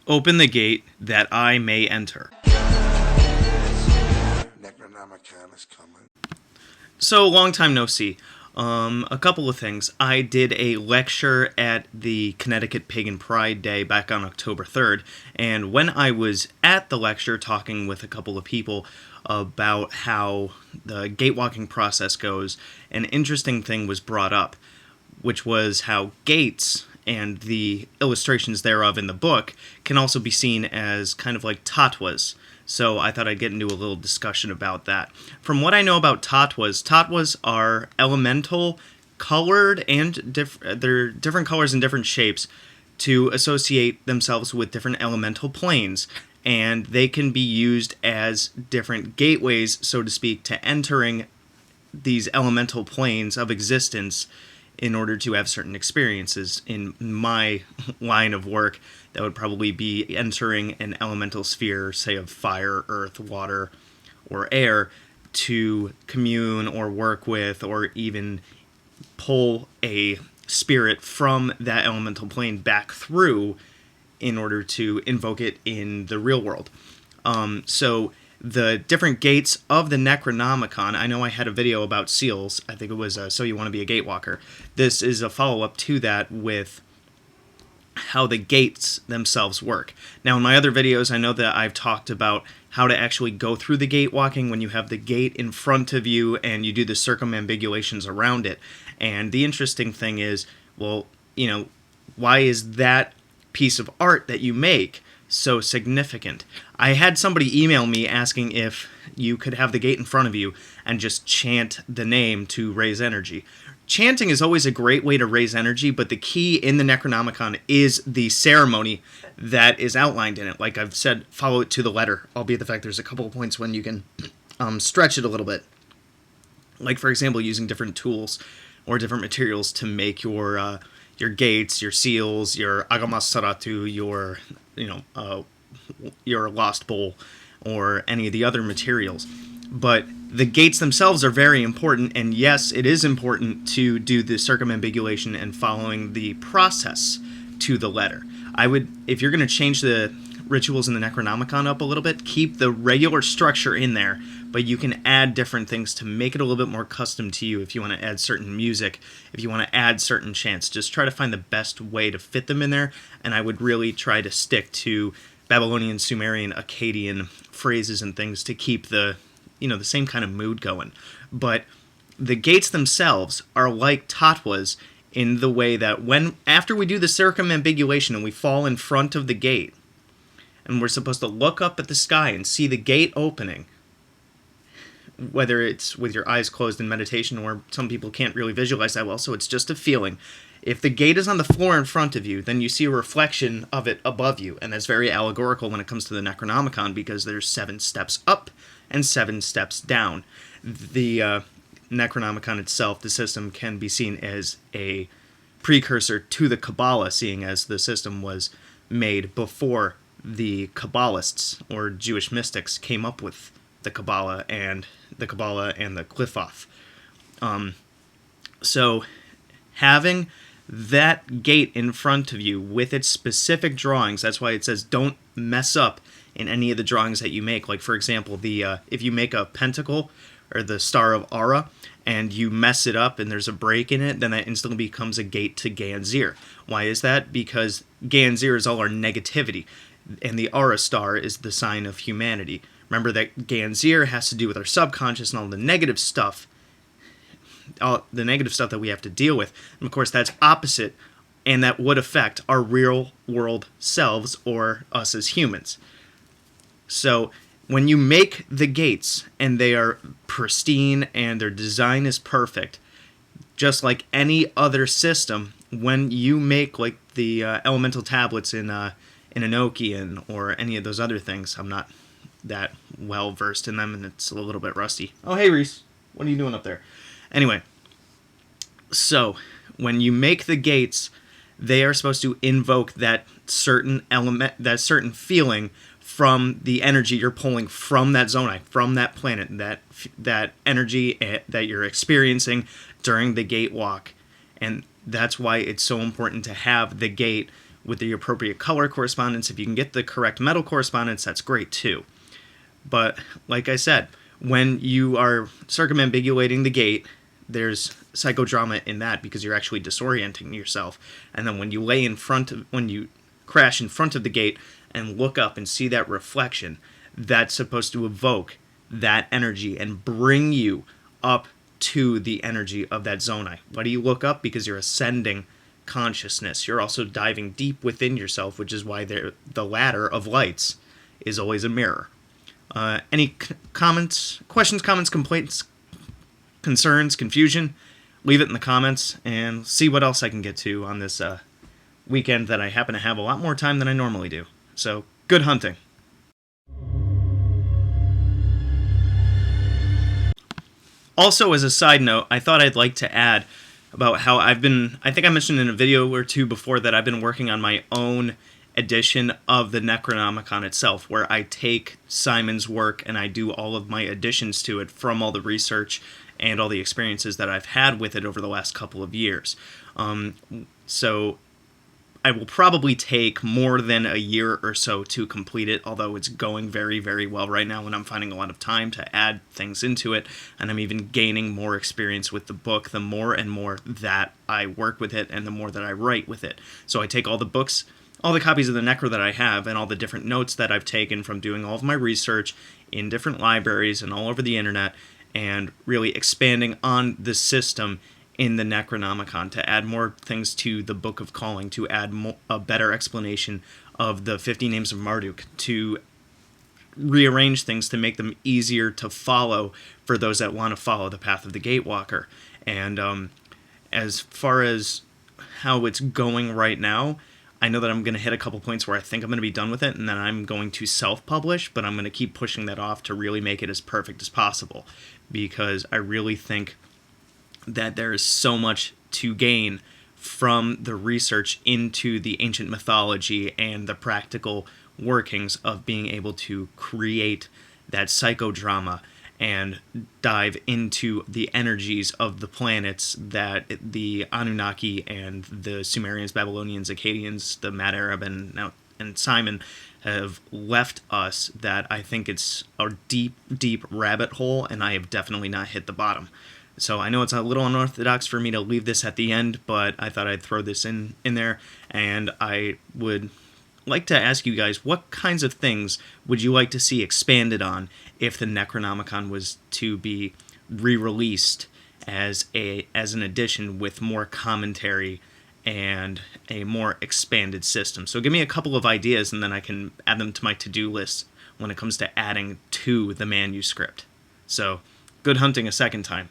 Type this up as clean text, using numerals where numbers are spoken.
Open the gate that I may enter. Necronomicon is coming. So, long time no see. A couple of things. I did a lecture at the Connecticut Pagan Pride Day back on October 3rd, and when I was at the lecture talking with a couple of people about how the gatewalking process goes, an interesting thing was brought up, which was how gates and the illustrations thereof in the book can also be seen as kind of like tatwas. So I thought I'd get into a little discussion about that. From what I know about tatwas are elemental, colored, and they're different colors and different shapes to associate themselves with different elemental planes. And they can be used as different gateways, so to speak, to entering these elemental planes of existence in order to have certain experiences. In my line of work, that would probably be entering an elemental sphere, say of fire, earth, water, or air, to commune or work with, or even pull a spirit from that elemental plane back through in order to invoke it in the real world. So the different gates of the Necronomicon, I know I had a video about seals. I think it was So You Want to Be a Gatewalker. This is a follow-up to that with how the gates themselves work. Now, in my other videos, I know that I've talked about how to actually go through the gate walking when you have the gate in front of you and you do the circumambulations around it. And the interesting thing is, well, why is that piece of art that you make so significant? I had somebody email me asking if you could have the gate in front of you and just chant the name to raise energy. Chanting is always a great way to raise energy, but the key in the Necronomicon is the ceremony that is outlined in it. Like I've said, follow it to the letter, albeit the fact there's a couple of points when you can stretch it a little bit. Like, for example, using different tools or different materials to make your gates, your seals, your agamas saratu, your lost bowl, or any of the other materials. But the gates themselves are very important, and yes, it is important to do the circumambulation and following the process to the letter. I would, if you're going to change the rituals in the Necronomicon up a little bit, keep the regular structure in there, but you can add different things to make it a little bit more custom to you. If you want to add certain music, if you want to add certain chants, just try to find the best way to fit them in there, and I would really try to stick to Babylonian, Sumerian, Akkadian phrases and things to keep the same kind of mood going. But the gates themselves are like tatwas in the way that after we do the circumambulation and we fall in front of the gate, and we're supposed to look up at the sky and see the gate opening, whether it's with your eyes closed in meditation, or some people can't really visualize that well, so it's just a feeling. If the gate is on the floor in front of you, then you see a reflection of it above you, and that's very allegorical when it comes to the Necronomicon, because there's 7 steps up and 7 steps down. The Necronomicon itself, the system, can be seen as a precursor to the Kabbalah, seeing as the system was made before the Kabbalists, or Jewish mystics, came up with the Kabbalah and the Qliphoth. So having that gate in front of you with its specific drawings, that's why it says don't mess up in any of the drawings that you make. Like, for example, if you make a pentacle or the Star of Ara and you mess it up and there's a break in it, then that instantly becomes a gate to Ganzir. Why is that? Because Ganzir is all our negativity, and the Ara star is the sign of humanity. Remember that Ganzir has to do with our subconscious and all the negative stuff that we have to deal with. And of course, that's opposite, and that would affect our real world selves, or us as humans. So when you make the gates and they are pristine and their design is perfect, just like any other system, when you make like the elemental tablets in Enochian or any of those other things, I'm not that well versed in them and it's a little bit rusty. Oh, hey Reese, what are you doing up there? Anyway, so when you make the gates, they are supposed to invoke that certain element, that certain feeling from the energy you're pulling from that Zonei, from that planet, that energy that you're experiencing during the gate walk. And that's why it's so important to have the gate with the appropriate color correspondence. If you can get the correct metal correspondence, that's great too. But like I said, when you are circumambulating the gate, there's psychodrama in that because you're actually disorienting yourself. And then when you crash in front of the gate and look up and see that reflection, that's supposed to evoke that energy and bring you up to the energy of that Zonei. Why do you look up? Because you're ascending consciousness. You're also diving deep within yourself, which is why the ladder of lights is always a mirror. Any comments, questions, comments, complaints, concerns, confusion? Leave it in the comments and see what else I can get to on this weekend that I happen to have a lot more time than I normally do. So, good hunting. Also, as a side note, I thought I'd like to add about how I think I mentioned in a video or two before that I've been working on my own edition of the Necronomicon itself, where I take Simon's work and I do all of my additions to it from all the research and all the experiences that I've had with it over the last couple of years. So I will probably take more than a year or so to complete it, although it's going very, very well right now, and I'm finding a lot of time to add things into it, and I'm even gaining more experience with the book the more and more that I work with it and the more that I write with it. So I take all the books, all the copies of the Necro that I have, and all the different notes that I've taken from doing all of my research in different libraries and all over the internet, and really expanding on the system in the Necronomicon to add more things to the Book of Calling, to add a better explanation of the 50 names of Marduk, to rearrange things to make them easier to follow for those that want to follow the path of the Gatewalker. And as far as how it's going right now, I know that I'm going to hit a couple points where I think I'm going to be done with it, and then I'm going to self-publish, but I'm going to keep pushing that off to really make it as perfect as possible, because I really think that there is so much to gain from the research into the ancient mythology and the practical workings of being able to create that psychodrama and dive into the energies of the planets that the Anunnaki and the Sumerians, Babylonians, Akkadians, the Mad Arab, and Simon have left us, that I think it's a deep, deep rabbit hole, and I have definitely not hit the bottom. So I know it's a little unorthodox for me to leave this at the end, but I thought I'd throw this in there, and I would like to ask you guys, what kinds of things would you like to see expanded on if the Necronomicon was to be re-released as an edition with more commentary and a more expanded system? So give me a couple of ideas, and then I can add them to my to-do list when it comes to adding to the manuscript. So, good hunting a second time.